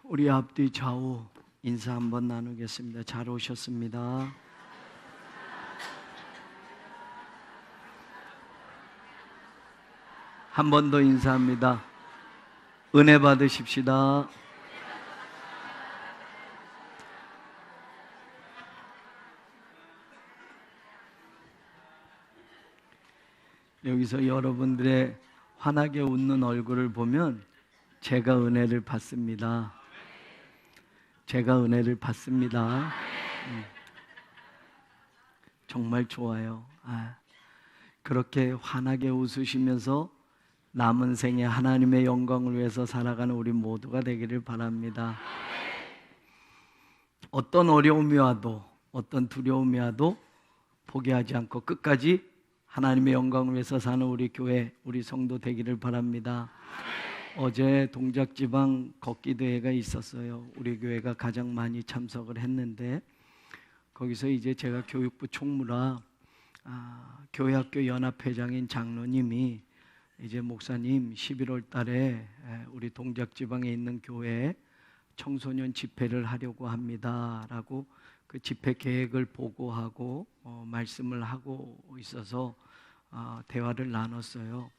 우리 앞뒤 좌우 인사 한번 나누겠습니다. 잘 오셨습니다. 한 번 더 인사합니다. 은혜 받으십시다. 여기서 여러분들의 환하게 웃는 얼굴을 보면 제가 은혜를 받습니다. 제가 은혜를 받습니다. 정말 좋아요. 그렇게 환하게 웃으시면서 남은 생에 하나님의 영광을 위해서 살아가는 우리 모두가 되기를 바랍니다. 어떤 어려움이 와도 어떤 두려움이 와도 포기하지 않고 끝까지 하나님의 영광을 위해서 사는 우리 교회, 우리 성도 되기를 바랍니다. 어제 동작지방 걷기대회가 있었어요. 우리 교회가 가장 많이 참석을 했는데 거기서 이제 제가 교육부 총무라 교회학교 연합회장인 장로님이 이제 목사님 11월 달에 우리 동작지방에 있는 교회에 청소년 집회를 하려고 합니다 라고 그 집회 계획을 보고하고 말씀을 하고 있어서 대화를 나눴어요.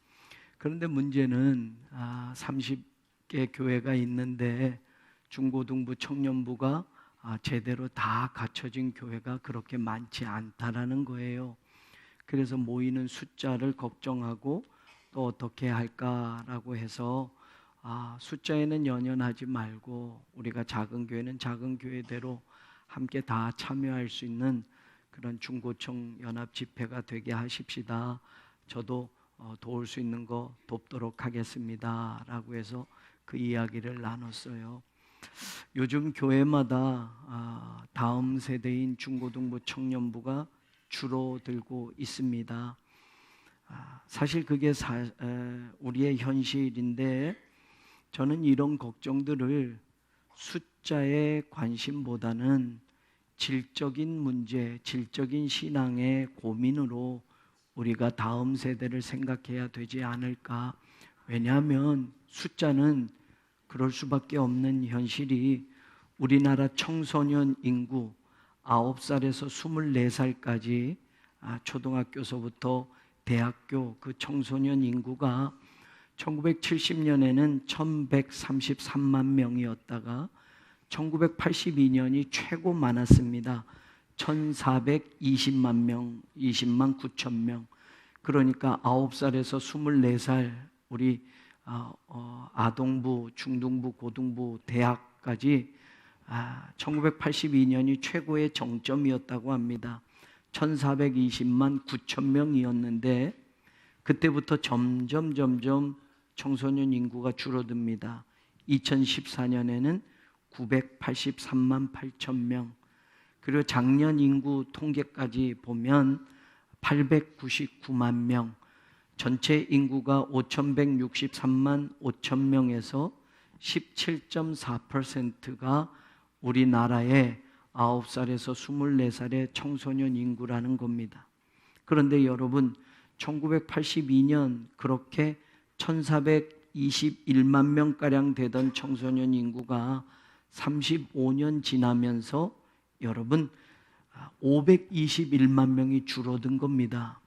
그런데 문제는 30개 교회가 있는데 중고등부 청년부가 제대로 다 갖춰진 교회가 그렇게 많지 않다라는 거예요. 그래서 모이는 숫자를 걱정하고 또 어떻게 할까라고 해서 숫자에는 연연하지 말고 우리가 작은 교회는 작은 교회대로 함께 다 참여할 수 있는 그런 중고청 연합 집회가 되게 하십시다. 저도 도울 수 있는 거 돕도록 하겠습니다 라고 해서 그 이야기를 나눴어요. 요즘 교회마다 다음 세대인 중고등부 청년부가 줄어들고 있습니다. 사실 그게 우리의 현실인데 저는 이런 걱정들을 숫자의 관심보다는 질적인 문제, 질적인 신앙의 고민으로 우리가 다음 세대를 생각해야 되지 않을까. 왜냐하면 숫자는 그럴 수밖에 없는 현실이 우리나라 청소년 인구 9살에서 24살까지 초등학교서부터 대학교 그 청소년 인구가 1970년에는 1133만 명이었다가 1982년이 최고 많았습니다. 1420만 명, 20만 9천 명. 그러니까 9살에서 24살 우리 아동부, 중등부, 고등부, 대학까지 1982년이 최고의 정점이었다고 합니다. 1420만 9천 명이었는데 그때부터 점점 청소년 인구가 줄어듭니다. 2014년에는 983만 8천 명, 그리고 작년 인구 통계까지 보면 899만 명, 전체 인구가 5,163만 5천 명에서 17.4%가 우리나라의 9살에서 24살의 청소년 인구라는 겁니다. 그런데 여러분 1982년 그렇게 1421만 명가량 되던 청소년 인구가 35년 지나면서 여러분 521만 명이 줄어든 겁니다.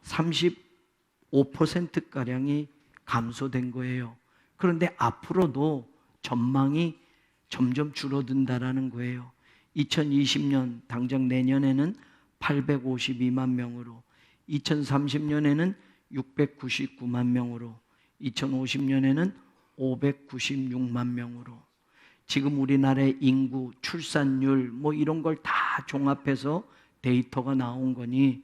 35%가량이 감소된 거예요. 그런데 앞으로도 전망이 점점 줄어든다라는 거예요. 2020년 당장 내년에는 852만 명으로, 2030년에는 699만 명으로, 2050년에는 596만 명으로. 지금 우리나라의 인구, 출산율 뭐 이런 걸 다 종합해서 데이터가 나온 거니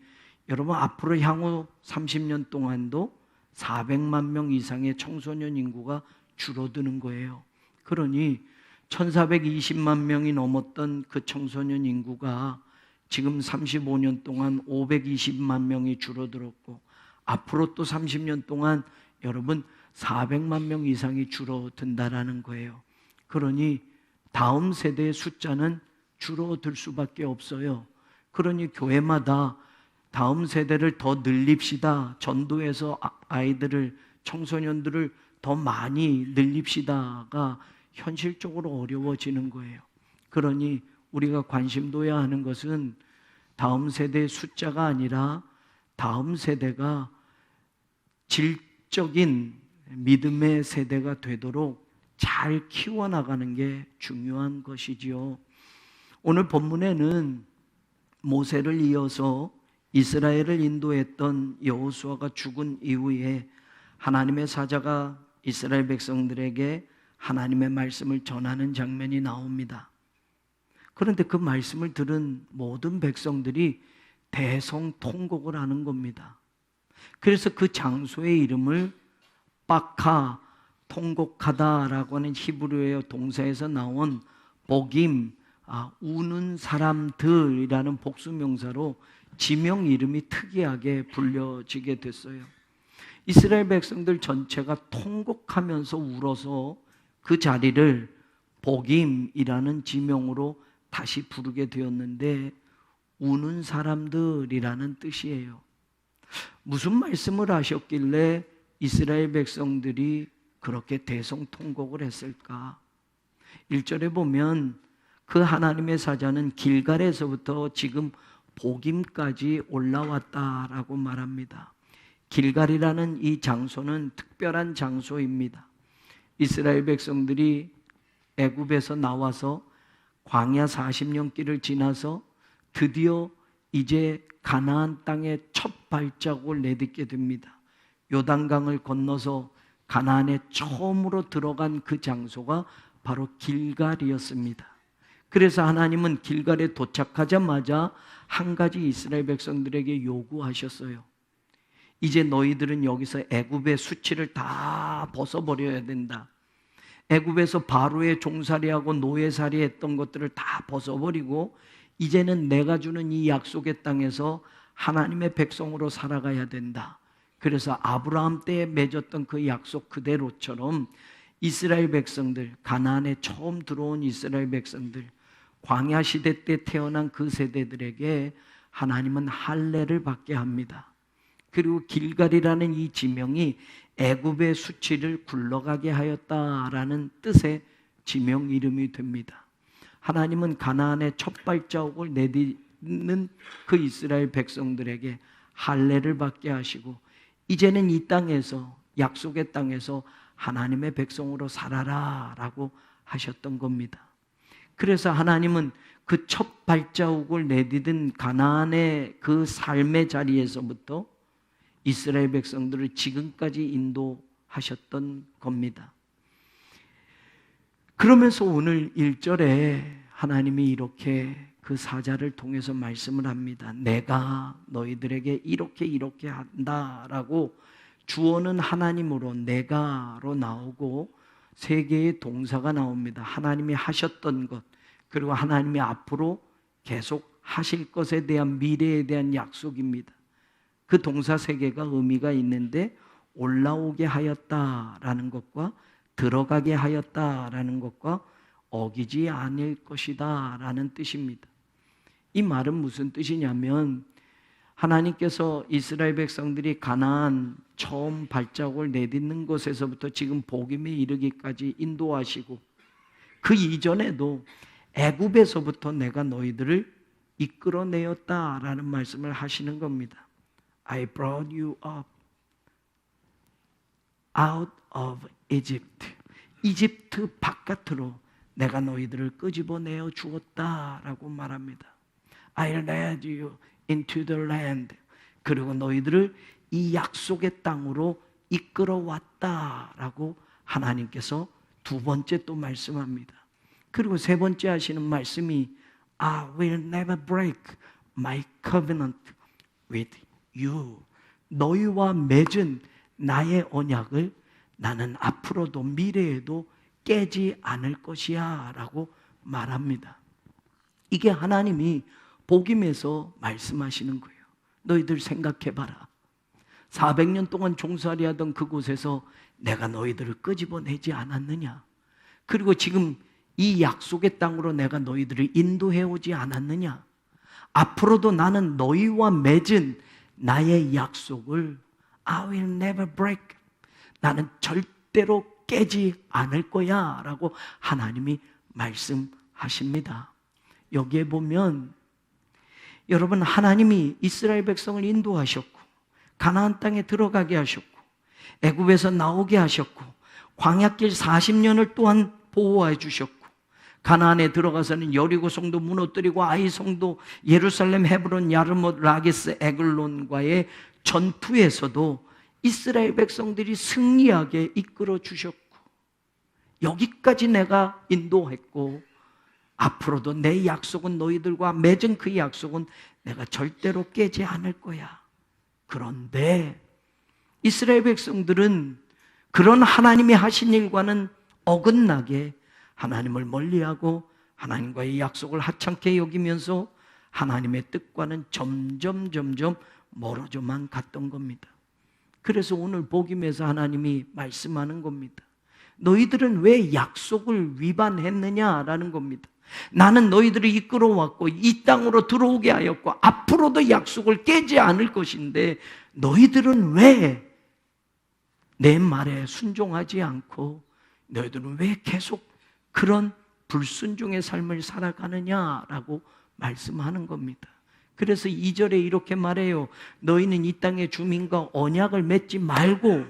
여러분 앞으로 향후 30년 동안도 400만 명 이상의 청소년 인구가 줄어드는 거예요. 그러니 1420만 명이 넘었던 그 청소년 인구가 지금 35년 동안 520만 명이 줄어들었고 앞으로 또 30년 동안 여러분 400만 명 이상이 줄어든다라는 거예요. 그러니 다음 세대의 숫자는 줄어들 수밖에 없어요. 그러니 교회마다 다음 세대를 더 늘립시다. 전도해서 아이들을, 청소년들을 더 많이 늘립시다가 현실적으로 어려워지는 거예요. 그러니 우리가 관심 둬야 하는 것은 다음 세대의 숫자가 아니라 다음 세대가 질적인 믿음의 세대가 되도록 잘 키워나가는 게 중요한 것이지요. 오늘 본문에는 모세를 이어서 이스라엘을 인도했던 여호수아가 죽은 이후에 하나님의 사자가 이스라엘 백성들에게 하나님의 말씀을 전하는 장면이 나옵니다. 그런데 그 말씀을 들은 모든 백성들이 대성통곡을 하는 겁니다. 그래서 그 장소의 이름을 바카, 통곡하다라고 하는 히브리어 동사에서 나온 복임, 우는 사람들이라는 복수명사로 지명 이름이 특이하게 불려지게 됐어요. 이스라엘 백성들 전체가 통곡하면서 울어서 그 자리를 복임이라는 지명으로 다시 부르게 되었는데, 우는 사람들이라는 뜻이에요. 무슨 말씀을 하셨길래 이스라엘 백성들이 그렇게 대성통곡을 했을까? 1절에 보면 그 하나님의 사자는 길갈에서부터 지금 복임까지 올라왔다라고 말합니다. 길갈이라는 이 장소는 특별한 장소입니다. 이스라엘 백성들이 애굽에서 나와서 광야 40년 길을 지나서 드디어 이제 가나안 땅에 첫 발자국을 내딛게 됩니다. 요단강을 건너서 가나안에 처음으로 들어간 그 장소가 바로 길갈이었습니다. 그래서 하나님은 길갈에 도착하자마자 한 가지 이스라엘 백성들에게 요구하셨어요. 이제 너희들은 여기서 애굽의 수치를 다 벗어버려야 된다. 애굽에서 바로의 종살이하고 노예살이 했던 것들을 다 벗어버리고 이제는 내가 주는 이 약속의 땅에서 하나님의 백성으로 살아가야 된다. 그래서 아브라함 때에 맺었던 그 약속 그대로처럼 이스라엘 백성들, 가나안에 처음 들어온 이스라엘 백성들, 광야 시대 때 태어난 그 세대들에게 하나님은 할례를 받게 합니다. 그리고 길갈이라는 이 지명이 애굽의 수치를 굴러가게 하였다라는 뜻의 지명 이름이 됩니다. 하나님은 가나안의 첫 발자국을 내딛는 그 이스라엘 백성들에게 할례를 받게 하시고 이제는 이 땅에서, 약속의 땅에서 하나님의 백성으로 살아라 라고 하셨던 겁니다. 그래서 하나님은 그 첫 발자국을 내딛은 가나안의 그 삶의 자리에서부터 이스라엘 백성들을 지금까지 인도하셨던 겁니다. 그러면서 오늘 1절에 하나님이 이렇게 그 사자를 통해서 말씀을 합니다. 내가 너희들에게 이렇게 한다라고 주어는 하나님으로 내가로 나오고 세 개의 동사가 나옵니다. 하나님이 하셨던 것, 그리고 하나님이 앞으로 계속 하실 것에 대한 미래에 대한 약속입니다. 그 동사 세 개가 의미가 있는데 올라오게 하였다라는 것과 들어가게 하였다라는 것과 어기지 않을 것이다 라는 뜻입니다. 이 말은 무슨 뜻이냐면 하나님께서 이스라엘 백성들이 가나안 처음 발자국을 내딛는 곳에서부터 지금 복임에 이르기까지 인도하시고 그 이전에도 애굽에서부터 내가 너희들을 이끌어내었다라는 말씀을 하시는 겁니다. I brought you up out of Egypt. 이집트 바깥으로 내가 너희들을 끄집어내어 주었다라고 말합니다. I led you into the land. 그리고 너희들을 이 약속의 땅으로 이끌어왔다라고 하나님께서 두 번째 또 말씀합니다. 그리고 세 번째 하시는 말씀이 I will never break my covenant with you. 너희와 맺은 나의 언약을 나는 앞으로도 미래에도 깨지 않을 것이야 라고 말합니다. 이게 하나님이 복임에서 말씀하시는 거예요. 너희들 생각해봐라. 400년 동안 종살이하던 그곳에서 내가 너희들을 끄집어내지 않았느냐? 그리고 지금 이 약속의 땅으로 내가 너희들을 인도해오지 않았느냐? 앞으로도 나는 너희와 맺은 나의 약속을 I will never break. 나는 절대로 깨지 않을 거야 라고 하나님이 말씀하십니다. 여기에 보면 여러분, 하나님이 이스라엘 백성을 인도하셨고 가나안 땅에 들어가게 하셨고 애굽에서 나오게 하셨고 광야길 40년을 또한 보호해 주셨고 가나안에 들어가서는 여리고 성도 무너뜨리고 아이 성도 예루살렘, 헤브론, 야르못, 라게스, 에글론과의 전투에서도 이스라엘 백성들이 승리하게 이끌어 주셨고 여기까지 내가 인도했고 앞으로도 내 약속은 너희들과 맺은 그 약속은 내가 절대로 깨지 않을 거야. 그런데 이스라엘 백성들은 그런 하나님이 하신 일과는 어긋나게 하나님을 멀리하고 하나님과의 약속을 하찮게 여기면서 하나님의 뜻과는 점점 멀어져만 갔던 겁니다. 그래서 오늘 복음에서 하나님이 말씀하는 겁니다. 너희들은 왜 약속을 위반했느냐라는 겁니다. 나는 너희들을 이끌어왔고 이 땅으로 들어오게 하였고 앞으로도 약속을 깨지 않을 것인데 너희들은 왜 내 말에 순종하지 않고 너희들은 왜 계속 그런 불순종의 삶을 살아가느냐라고 말씀하는 겁니다. 그래서 2절에 이렇게 말해요. 너희는 이 땅의 주민과 언약을 맺지 말고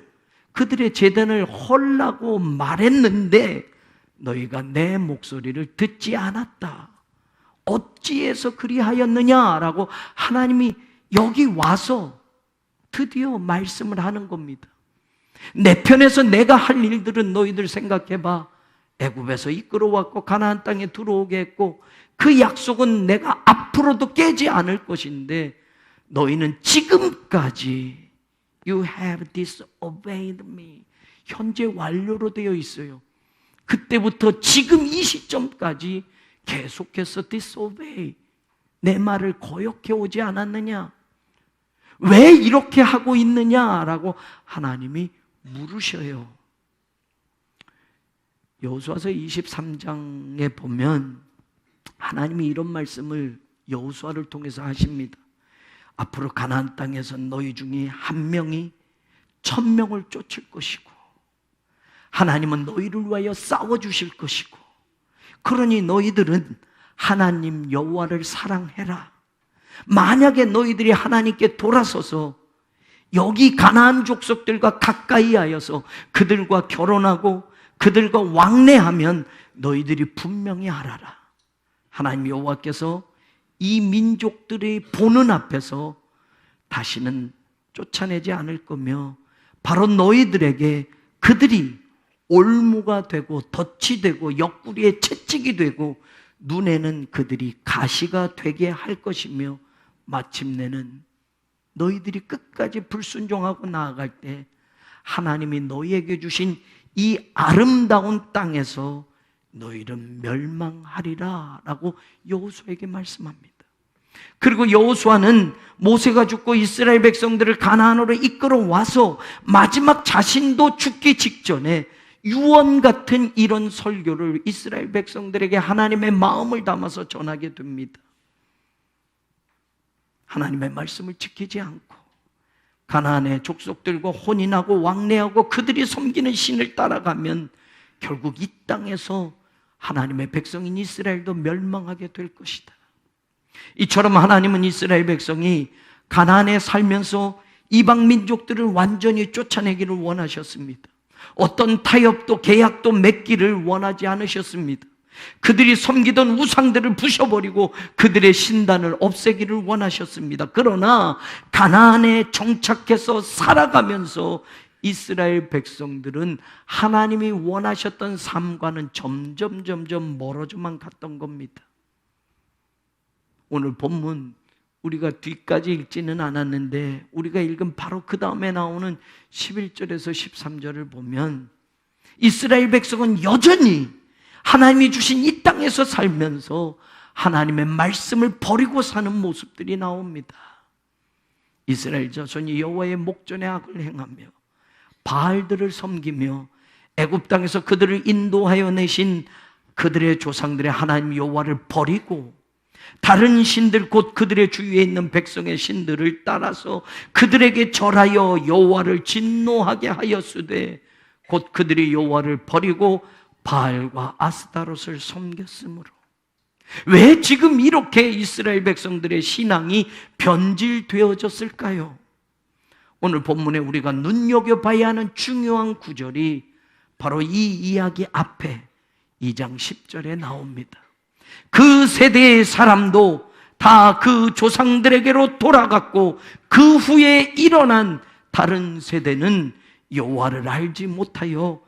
그들의 제단을 헐라고 말했는데 너희가 내 목소리를 듣지 않았다. 어찌해서 그리하였느냐라고 하나님이 여기 와서 드디어 말씀을 하는 겁니다. 내 편에서 내가 할 일들은 너희들 생각해봐. 애굽에서 이끌어왔고 가나안 땅에 들어오게 했고 그 약속은 내가 앞으로도 깨지 않을 것인데 너희는 지금까지 You have disobeyed me. 현재 완료로 되어 있어요. 그때부터 지금 이 시점까지 계속해서 disobey, 내 말을 거역해 오지 않았느냐? 왜 이렇게 하고 있느냐라고 하나님이 물으셔요. 여호수아서 23장에 보면 하나님이 이런 말씀을 여호수아를 통해서 하십니다. 앞으로 가나안 땅에서 너희 중에 한 명이 1000명을 쫓을 것이고 하나님은 너희를 위하여 싸워주실 것이고 그러니 너희들은 하나님 여호와를 사랑해라. 만약에 너희들이 하나님께 돌아서서 여기 가나안 족속들과 가까이 하여서 그들과 결혼하고 그들과 왕래하면 너희들이 분명히 알아라. 하나님 여호와께서 이 민족들의 보는 앞에서 다시는 쫓아내지 않을 거며 바로 너희들에게 그들이 올무가 되고 덫이 되고 옆구리에 채찍이 되고 눈에는 그들이 가시가 되게 할 것이며 마침내는 너희들이 끝까지 불순종하고 나아갈 때 하나님이 너희에게 주신 이 아름다운 땅에서 너희는 멸망하리라 라고 여호수아에게 말씀합니다. 그리고 여호수아는 모세가 죽고 이스라엘 백성들을 가나안으로 이끌어 와서 마지막 자신도 죽기 직전에 유언 같은 이런 설교를 이스라엘 백성들에게 하나님의 마음을 담아서 전하게 됩니다. 하나님의 말씀을 지키지 않고 가나안의 족속들과 혼인하고 왕래하고 그들이 섬기는 신을 따라가면 결국 이 땅에서 하나님의 백성인 이스라엘도 멸망하게 될 것이다. 이처럼 하나님은 이스라엘 백성이 가나안에 살면서 이방 민족들을 완전히 쫓아내기를 원하셨습니다. 어떤 타협도 계약도 맺기를 원하지 않으셨습니다. 그들이 섬기던 우상들을 부셔버리고 그들의 신단을 없애기를 원하셨습니다. 그러나 가나안에 정착해서 살아가면서 이스라엘 백성들은 하나님이 원하셨던 삶과는 점점 멀어져만 갔던 겁니다. 오늘 본문 우리가 뒤까지 읽지는 않았는데 우리가 읽은 바로 그 다음에 나오는 11절에서 13절을 보면 이스라엘 백성은 여전히 하나님이 주신 이 땅에서 살면서 하나님의 말씀을 버리고 사는 모습들이 나옵니다. 이스라엘 자손이 여호와의 목전에 악을 행하며 바알들을 섬기며 애굽 땅에서 그들을 인도하여 내신 그들의 조상들의 하나님 여호와를 버리고 다른 신들 곧 그들의 주위에 있는 백성의 신들을 따라서 그들에게 절하여 여호와를 진노하게 하였으되 곧 그들이 여호와를 버리고 바알과 아스타롯을 섬겼으므로. 왜 지금 이렇게 이스라엘 백성들의 신앙이 변질되어졌을까요? 오늘 본문에 우리가 눈여겨봐야 하는 중요한 구절이 바로 이 이야기 앞에 2장 10절에 나옵니다. 그 세대의 사람도 다 그 조상들에게로 돌아갔고 그 후에 일어난 다른 세대는 여호와를 알지 못하여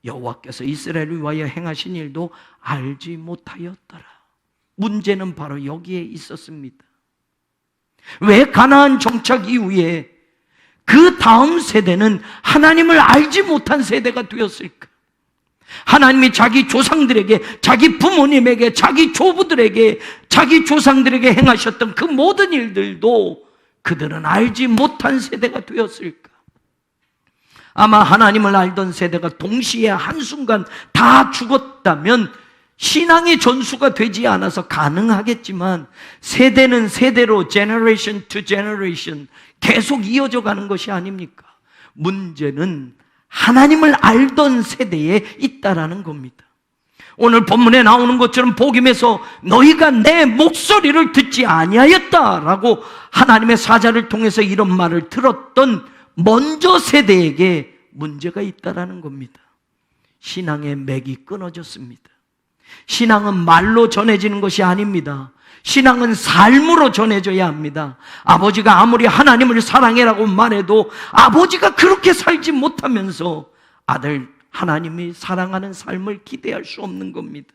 여호와께서 이스라엘을 위하여 행하신 일도 알지 못하였더라. 문제는 바로 여기에 있었습니다. 왜 가나안 정착 이후에 그 다음 세대는 하나님을 알지 못한 세대가 되었을까? 하나님이 자기 조상들에게, 자기 부모님에게, 자기 조부들에게, 자기 조상들에게 행하셨던 그 모든 일들도 그들은 알지 못한 세대가 되었을까? 아마 하나님을 알던 세대가 동시에 한순간 다 죽었다면 신앙의 전수가 되지 않아서 가능하겠지만, 세대는 세대로 generation to generation 계속 이어져 가는 것이 아닙니까? 문제는 하나님을 알던 세대에 있다라는 겁니다. 오늘 본문에 나오는 것처럼 복음에서 너희가 내 목소리를 듣지 아니하였다라고 하나님의 사자를 통해서 이런 말을 들었던 먼저 세대에게 문제가 있다라는 겁니다. 신앙의 맥이 끊어졌습니다. 신앙은 말로 전해지는 것이 아닙니다. 신앙은 삶으로 전해져야 합니다. 아버지가 아무리 하나님을 사랑해라고 말해도 아버지가 그렇게 살지 못하면서 아들 하나님이 사랑하는 삶을 기대할 수 없는 겁니다.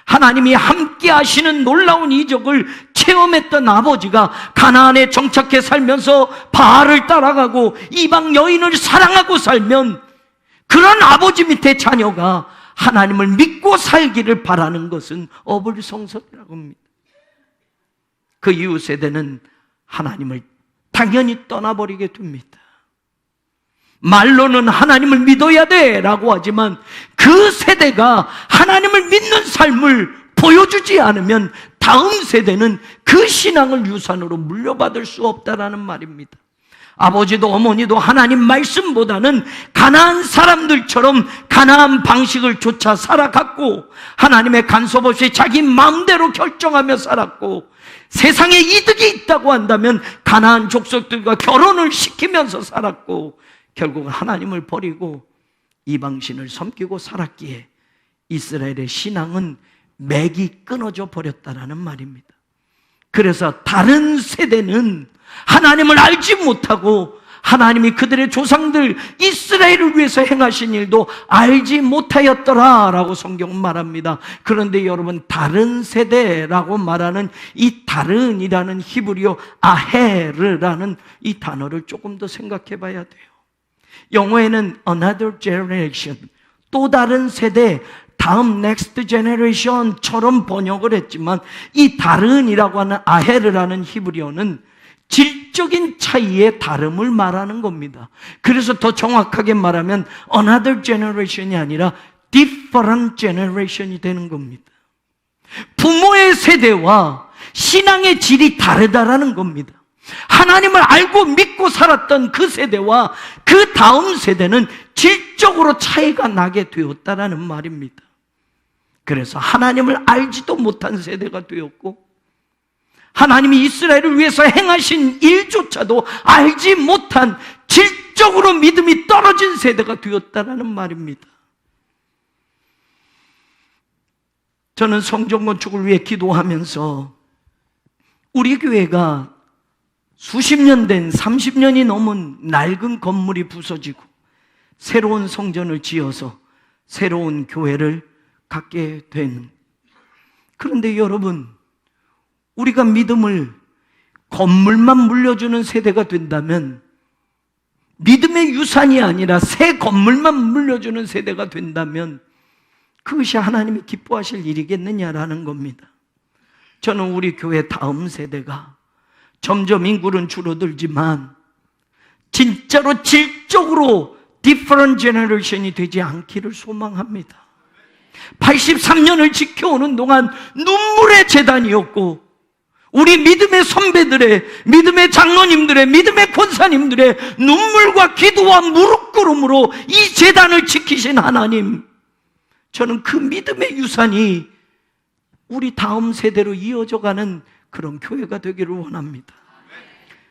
하나님이 함께 하시는 놀라운 이적을 체험했던 아버지가 가나안에 정착해 살면서 바알을 따라가고 이방 여인을 사랑하고 살면, 그런 아버지 밑에 자녀가 하나님을 믿고 살기를 바라는 것은 어불성설이라고 합니다. 그 이후 세대는 하나님을 당연히 떠나버리게 됩니다. 말로는 하나님을 믿어야 돼 라고 하지만 그 세대가 하나님을 믿는 삶을 보여주지 않으면 다음 세대는 그 신앙을 유산으로 물려받을 수 없다라는 말입니다. 아버지도 어머니도 하나님 말씀보다는 가나안 사람들처럼 가나안 방식을 쫓아 살아갔고, 하나님의 간섭 없이 자기 마음대로 결정하며 살았고, 세상에 이득이 있다고 한다면 가나안 족속들과 결혼을 시키면서 살았고, 결국 하나님을 버리고 이방신을 섬기고 살았기에 이스라엘의 신앙은 맥이 끊어져 버렸다라는 말입니다. 그래서 다른 세대는 하나님을 알지 못하고 하나님이 그들의 조상들 이스라엘을 위해서 행하신 일도 알지 못하였더라라고 성경은 말합니다. 그런데 여러분, 다른 세대라고 말하는 이 다른이라는 히브리어 아헤르라는 이 단어를 조금 더 생각해 봐야 돼요. 영어에는 another generation, 또 다른 세대, 다음 next generation처럼 번역을 했지만 이 다른이라고 하는 아헤르라는 히브리어는 질적인 차이의 다름을 말하는 겁니다. 그래서 더 정확하게 말하면 another generation이 아니라 different generation이 되는 겁니다. 부모의 세대와 신앙의 질이 다르다라는 겁니다. 하나님을 알고 믿고 살았던 그 세대와 그 다음 세대는 질적으로 차이가 나게 되었다라는 말입니다. 그래서 하나님을 알지도 못한 세대가 되었고, 하나님이 이스라엘을 위해서 행하신 일조차도 알지 못한 질적으로 믿음이 떨어진 세대가 되었다라는 말입니다. 저는 성전 건축을 위해 기도하면서 우리 교회가 수십 년 된 30년이 넘은 낡은 건물이 부서지고 새로운 성전을 지어서 새로운 교회를 갖게 된, 그런데 여러분, 우리가 믿음을 건물만 물려주는 세대가 된다면, 믿음의 유산이 아니라 새 건물만 물려주는 세대가 된다면 그것이 하나님이 기뻐하실 일이겠느냐라는 겁니다. 저는 우리 교회 다음 세대가 점점 인구는 줄어들지만 진짜로 질적으로 different generation이 되지 않기를 소망합니다. 83년을 지켜오는 동안 눈물의 재단이었고, 우리 믿음의 선배들의, 믿음의 장로님들의, 믿음의 권사님들의 눈물과 기도와 무릎 꿇음으로 이 제단을 지키신 하나님, 저는 그 믿음의 유산이 우리 다음 세대로 이어져가는 그런 교회가 되기를 원합니다.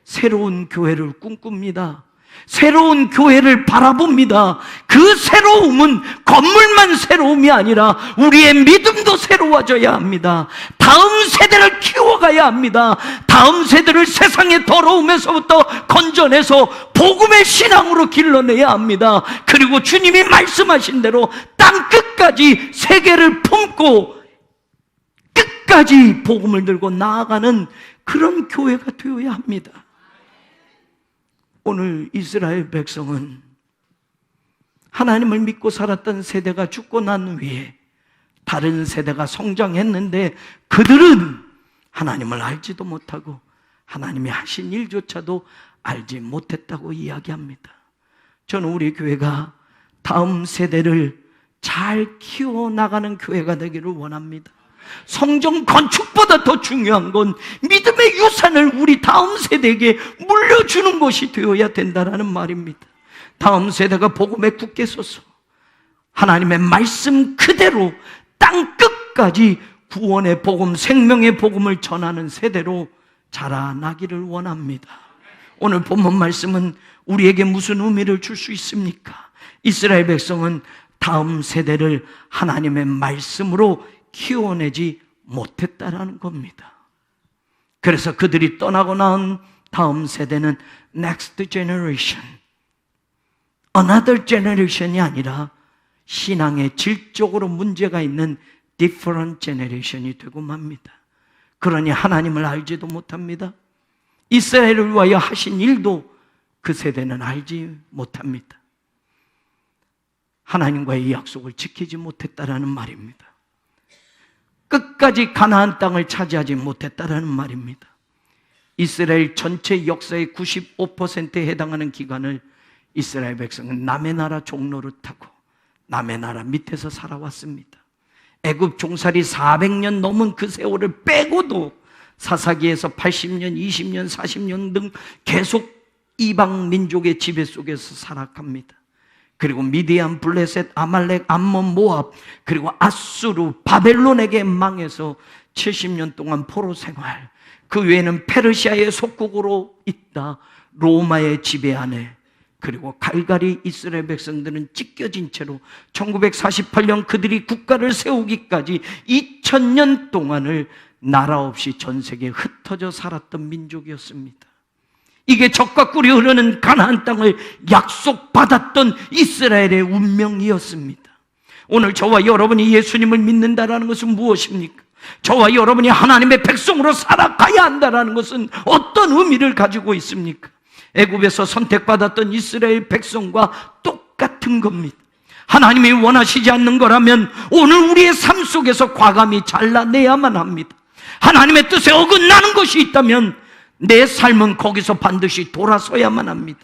새로운 교회를 꿈꿉니다. 새로운 교회를 바라봅니다. 그 새로움은 건물만 새로움이 아니라 우리의 믿음도 새로워져야 합니다. 다음 세대를 키워가야 합니다. 다음 세대를 세상의 더러움에서부터 건져내서 복음의 신앙으로 길러내야 합니다. 그리고 주님이 말씀하신 대로 땅 끝까지 세계를 품고 끝까지 복음을 들고 나아가는 그런 교회가 되어야 합니다. 오늘 이스라엘 백성은 하나님을 믿고 살았던 세대가 죽고 난 후에 다른 세대가 성장했는데 그들은 하나님을 알지도 못하고 하나님이 하신 일조차도 알지 못했다고 이야기합니다. 저는 우리 교회가 다음 세대를 잘 키워나가는 교회가 되기를 원합니다. 성전 건축보다 더 중요한 건 믿음의 유산을 우리 다음 세대에게 물려주는 것이 되어야 된다는 말입니다. 다음 세대가 복음에 굳게 서서 하나님의 말씀 그대로 땅 끝까지 구원의 복음, 생명의 복음을 전하는 세대로 자라나기를 원합니다. 오늘 본문 말씀은 우리에게 무슨 의미를 줄 수 있습니까? 이스라엘 백성은 다음 세대를 하나님의 말씀으로 키워내지 못했다라는 겁니다. 그래서 그들이 떠나고 난 다음 세대는 next generation, another generation이 아니라 신앙의 질적으로 문제가 있는 different generation이 되고 맙니다. 그러니 하나님을 알지도 못합니다. 이스라엘을 위하여 하신 일도 그 세대는 알지 못합니다. 하나님과의 약속을 지키지 못했다라는 말입니다. 끝까지 가나안 땅을 차지하지 못했다라는 말입니다. 이스라엘 전체 역사의 95%에 해당하는 기간을 이스라엘 백성은 남의 나라 종노릇하고 남의 나라 밑에서 살아왔습니다. 애굽 종살이 400년 넘은 그 세월을 빼고도 사사기에서 80년, 20년, 40년 등 계속 이방 민족의 지배 속에서 살아갑니다. 그리고 미디안, 블레셋, 아말렉, 암몬, 모압, 그리고 아수르, 바벨론에게 망해서 70년 동안 포로 생활, 그 외에는 페르시아의 속국으로 있다, 로마의 지배 아래, 그리고 갈갈이 이스라엘 백성들은 찢겨진 채로 1948년 그들이 국가를 세우기까지 2000년 동안을 나라 없이 전 세계에 흩어져 살았던 민족이었습니다. 이게 적과 꿀이 흐르는 가나안 땅을 약속받았던 이스라엘의 운명이었습니다. 오늘 저와 여러분이 예수님을 믿는다는 것은 무엇입니까? 저와 여러분이 하나님의 백성으로 살아가야 한다는 것은 어떤 의미를 가지고 있습니까? 애굽에서 선택받았던 이스라엘 백성과 똑같은 겁니다. 하나님이 원하시지 않는 거라면 오늘 우리의 삶 속에서 과감히 잘라내야만 합니다. 하나님의 뜻에 어긋나는 것이 있다면 내 삶은 거기서 반드시 돌아서야만 합니다.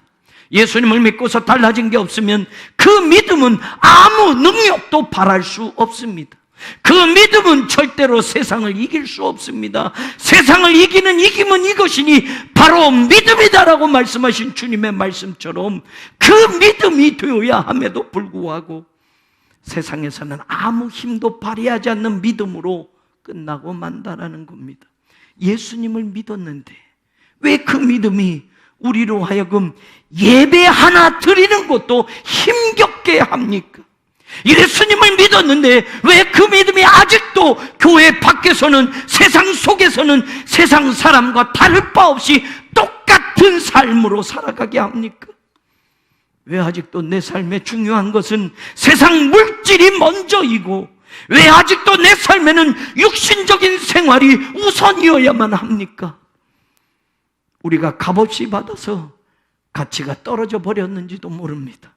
예수님을 믿고서 달라진 게 없으면 그 믿음은 아무 능력도 발할 수 없습니다. 그 믿음은 절대로 세상을 이길 수 없습니다. 세상을 이기는 이김은 이것이니 바로 믿음이다라고 말씀하신 주님의 말씀처럼 그 믿음이 되어야 함에도 불구하고 세상에서는 아무 힘도 발휘하지 않는 믿음으로 끝나고 만다라는 겁니다. 예수님을 믿었는데 왜 그 믿음이 우리로 하여금 예배 하나 드리는 것도 힘겹게 합니까? 예수님을 믿었는데 왜 그 믿음이 아직도 교회 밖에서는, 세상 속에서는 세상 사람과 다를 바 없이 똑같은 삶으로 살아가게 합니까? 왜 아직도 내 삶에 중요한 것은 세상 물질이 먼저이고 왜 아직도 내 삶에는 육신적인 생활이 우선이어야만 합니까? 우리가 값없이 받아서 가치가 떨어져 버렸는지도 모릅니다.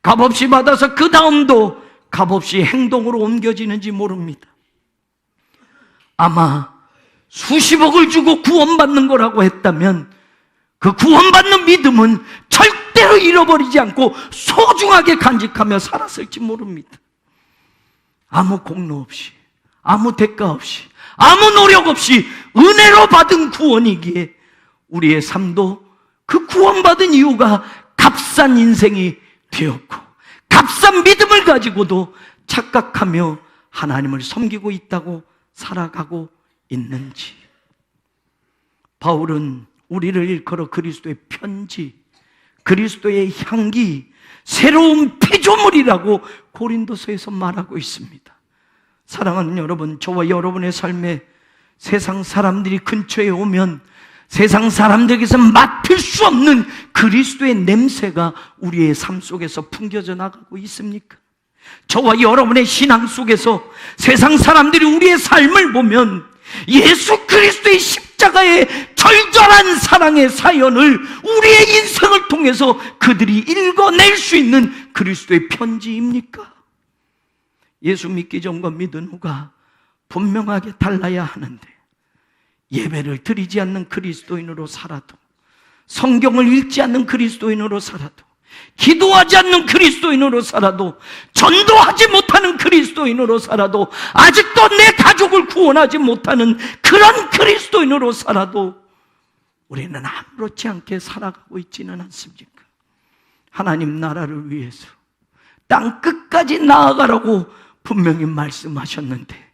값없이 받아서 그 다음도 값없이 행동으로 옮겨지는지 모릅니다. 아마 수십억을 주고 구원받는 거라고 했다면 그 구원받는 믿음은 절대로 잃어버리지 않고 소중하게 간직하며 살았을지 모릅니다. 아무 공로 없이, 아무 대가 없이, 아무 노력 없이 은혜로 받은 구원이기에 우리의 삶도 그 구원받은 이유가 값싼 인생이 되었고, 값싼 믿음을 가지고도 착각하며 하나님을 섬기고 있다고 살아가고 있는지. 바울은 우리를 일컬어 그리스도의 편지, 그리스도의 향기, 새로운 피조물이라고 고린도서에서 말하고 있습니다. 사랑하는 여러분, 저와 여러분의 삶에 세상 사람들이 근처에 오면 세상 사람들에게서 맡을 수 없는 그리스도의 냄새가 우리의 삶 속에서 풍겨져 나가고 있습니까? 저와 여러분의 신앙 속에서 세상 사람들이 우리의 삶을 보면 예수 그리스도의 십자가의 절절한 사랑의 사연을 우리의 인생을 통해서 그들이 읽어낼 수 있는 그리스도의 편지입니까? 예수 믿기 전과 믿은 후가 분명하게 달라야 하는데, 예배를 드리지 않는 그리스도인으로 살아도, 성경을 읽지 않는 그리스도인으로 살아도, 기도하지 않는 그리스도인으로 살아도, 전도하지 못하는 그리스도인으로 살아도, 아직도 내 가족을 구원하지 못하는 그런 그리스도인으로 살아도 우리는 아무렇지 않게 살아가고 있지는 않습니까? 하나님 나라를 위해서 땅 끝까지 나아가라고 분명히 말씀하셨는데,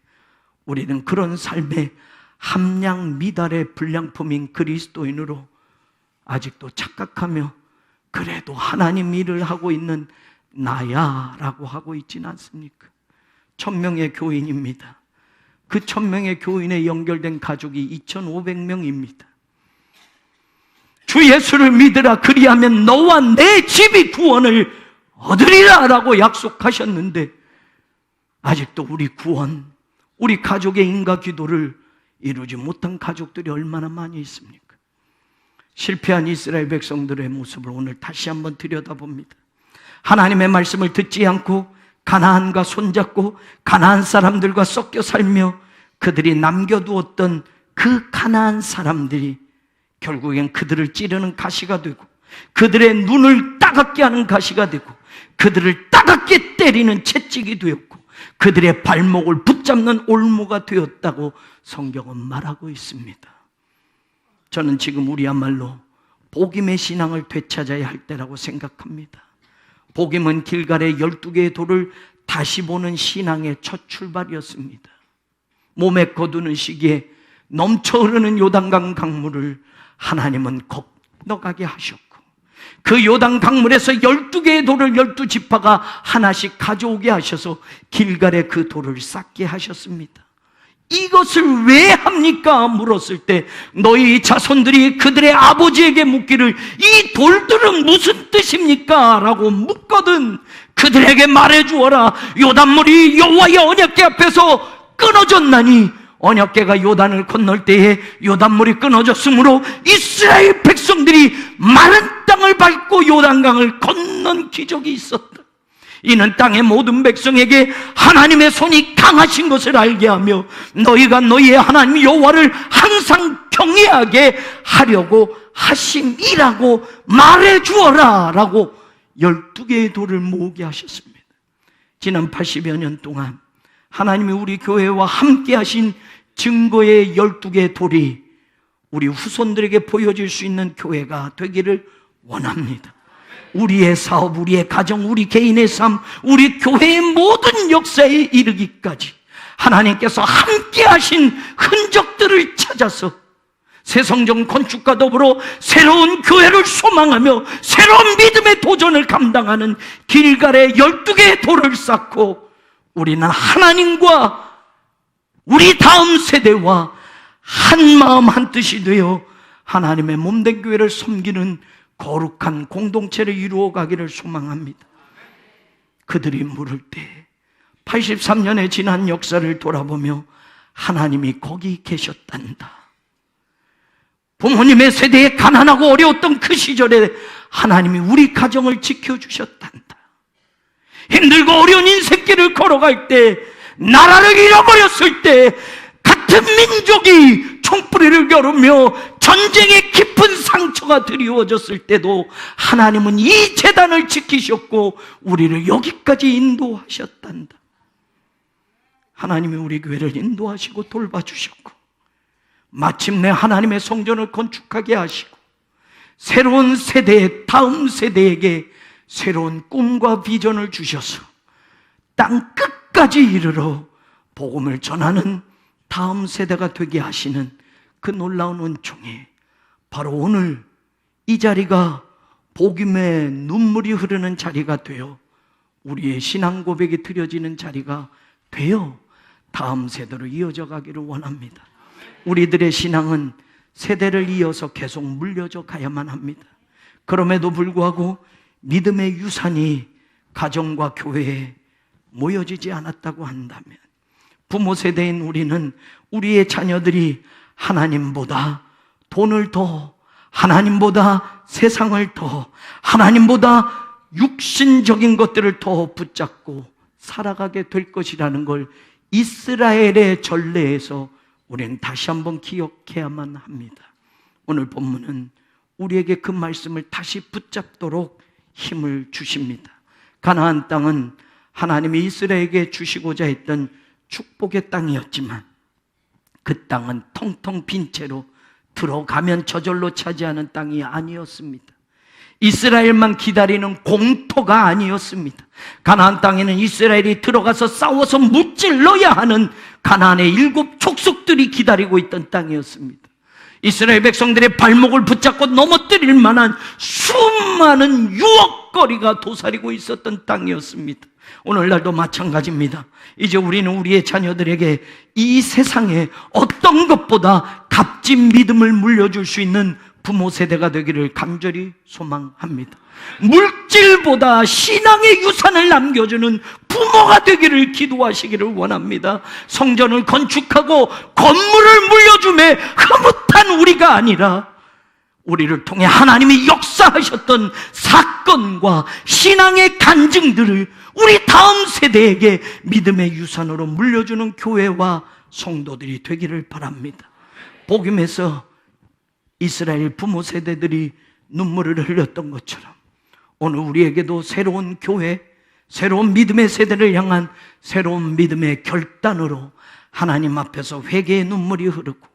우리는 그런 삶에 함량 미달의 불량품인 그리스도인으로 아직도 착각하며 그래도 하나님 일을 하고 있는 나야 라고 하고 있지는 않습니까? 1000명의 교인입니다. 그 1000명의 교인에 연결된 가족이 2500명입니다. 주 예수를 믿으라, 그리하면 너와 내 집이 구원을 얻으리라 라고 약속하셨는데, 아직도 우리 구원, 우리 가족의 인가 기도를 이루지 못한 가족들이 얼마나 많이 있습니까? 실패한 이스라엘 백성들의 모습을 오늘 다시 한번 들여다봅니다. 하나님의 말씀을 듣지 않고 가나안과 손잡고 가나안 사람들과 섞여 살며 그들이 남겨두었던 그 가나안 사람들이 결국엔 그들을 찌르는 가시가 되고, 그들의 눈을 따갑게 하는 가시가 되고, 그들을 따갑게 때리는 채찍이 되었고, 그들의 발목을 붙잡는 올무가 되었다고 성경은 말하고 있습니다. 저는 지금 우리야말로 복임의 신앙을 되찾아야 할 때라고 생각합니다. 복임은 길갈의 12개의 돌을 다시 보는 신앙의 첫 출발이었습니다. 몸에 거두는 시기에 넘쳐 흐르는 요단강 강물을 하나님은 건너가게 하셨고, 그 요단 강물에서 12개의 돌을 12지파가 하나씩 가져오게 하셔서 길갈에 그 돌을 쌓게 하셨습니다. 이것을 왜 합니까? 물었을 때 너희 자손들이 그들의 아버지에게 묻기를 이 돌들은 무슨 뜻입니까? 라고 묻거든 그들에게 말해주어라. 요단물이 여호와의 언약궤 앞에서 끊어졌나니, 언약궤가 요단을 건널 때에 요단물이 끊어졌으므로 이스라엘 백성들이 마른 땅을 밟고 요단강을 건넌 기적이 있었다. 이는 땅의 모든 백성에게 하나님의 손이 강하신 것을 알게 하며 너희가 너희의 하나님 여호와를 항상 경외하게 하려고 하심이라고 말해주어라 라고 12개의 돌을 모으게 하셨습니다. 지난 80여 년 동안 하나님이 우리 교회와 함께 하신 증거의 12개의 돌이 우리 후손들에게 보여줄 수 있는 교회가 되기를 원합니다. 우리의 사업, 우리의 가정, 우리 개인의 삶, 우리 교회의 모든 역사에 이르기까지 하나님께서 함께 하신 흔적들을 찾아서 새 성전 건축과 더불어 새로운 교회를 소망하며 새로운 믿음의 도전을 감당하는 길갈의 12개의 돌을 쌓고 우리는 하나님과 우리 다음 세대와 한 마음 한 뜻이 되어 하나님의 몸된 교회를 섬기는 거룩한 공동체를 이루어 가기를 소망합니다. 그들이 물을 때 83년의 지난 역사를 돌아보며 하나님이 거기 계셨단다. 부모님의 세대에 가난하고 어려웠던 그 시절에 하나님이 우리 가정을 지켜주셨단다. 힘들고 어려운 인생길을 걸어갈 때, 나라를 잃어버렸을 때 같은 민족이 총뿌리를 겨루며 전쟁의 깊은 상처가 드리워졌을 때도 하나님은 이 재단을 지키셨고 우리를 여기까지 인도하셨단다. 하나님이 우리 교회를 인도하시고 돌봐주셨고, 마침내 하나님의 성전을 건축하게 하시고, 새로운 세대, 다음 세대에게 새로운 꿈과 비전을 주셔서 땅 끝까지 이르러 복음을 전하는 다음 세대가 되게 하시는 그 놀라운 은총이 바로 오늘 이 자리가 복음의 눈물이 흐르는 자리가 되어 우리의 신앙 고백이 드려지는 자리가 되어 다음 세대로 이어져 가기를 원합니다. 우리들의 신앙은 세대를 이어서 계속 물려져 가야만 합니다. 그럼에도 불구하고 믿음의 유산이 가정과 교회에 모여지지 않았다고 한다면, 부모 세대인 우리는 우리의 자녀들이 하나님보다 돈을 더, 하나님보다 세상을 더, 하나님보다 육신적인 것들을 더 붙잡고 살아가게 될 것이라는 걸 이스라엘의 전례에서 우리는 다시 한번 기억해야만 합니다. 오늘 본문은 우리에게 그 말씀을 다시 붙잡도록 힘을 주십니다. 가나안 땅은 하나님이 이스라엘에게 주시고자 했던 축복의 땅이었지만 그 땅은 텅텅 빈 채로 들어가면 저절로 차지하는 땅이 아니었습니다. 이스라엘만 기다리는 공토가 아니었습니다. 가나안 땅에는 이스라엘이 들어가서 싸워서 무찔러야 하는 가나안의 7 족속들이 기다리고 있던 땅이었습니다. 이스라엘 백성들의 발목을 붙잡고 넘어뜨릴 만한 수많은 유혹거리가 도사리고 있었던 땅이었습니다. 오늘날도 마찬가지입니다. 이제 우리는 우리의 자녀들에게 이 세상에 어떤 것보다 값진 믿음을 물려줄 수 있는 부모 세대가 되기를 간절히 소망합니다. 물질보다 신앙의 유산을 남겨주는 부모가 되기를 기도하시기를 원합니다. 성전을 건축하고 건물을 물려주매 흐뭇한 우리가 아니라 우리를 통해 하나님이 역사하셨던 사건과 신앙의 간증들을 우리 다음 세대에게 믿음의 유산으로 물려주는 교회와 성도들이 되기를 바랍니다. 복음에서 이스라엘 부모 세대들이 눈물을 흘렸던 것처럼 오늘 우리에게도 새로운 교회, 새로운 믿음의 세대를 향한 새로운 믿음의 결단으로 하나님 앞에서 회개의 눈물이 흐르고,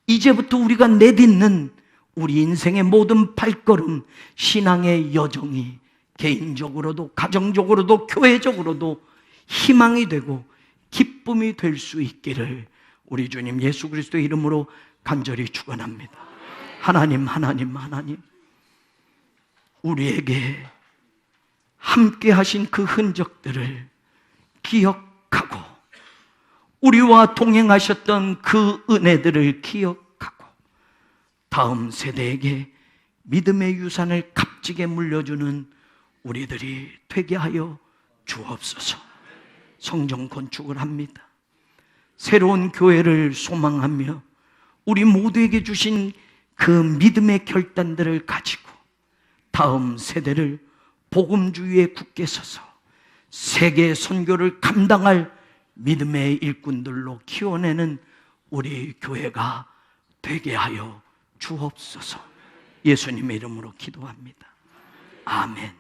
이제부터 우리가 내딛는 우리 인생의 모든 발걸음, 신앙의 여정이 개인적으로도 가정적으로도 교회적으로도 희망이 되고 기쁨이 될 수 있기를 우리 주님 예수 그리스도의 이름으로 간절히 축원합니다. 하나님, 우리에게 함께 하신 그 흔적들을 기억하고 우리와 동행하셨던 그 은혜들을 기억하고 다음 세대에게 믿음의 유산을 값지게 물려주는 우리들이 되게 하여 주옵소서. 성전 건축을 합니다. 새로운 교회를 소망하며 우리 모두에게 주신 그 믿음의 결단들을 가지고 다음 세대를 복음주의에 굳게 서서 세계 선교를 감당할 믿음의 일꾼들로 키워내는 우리 교회가 되게 하여 주옵소서. 예수님의 이름으로 기도합니다. 아멘.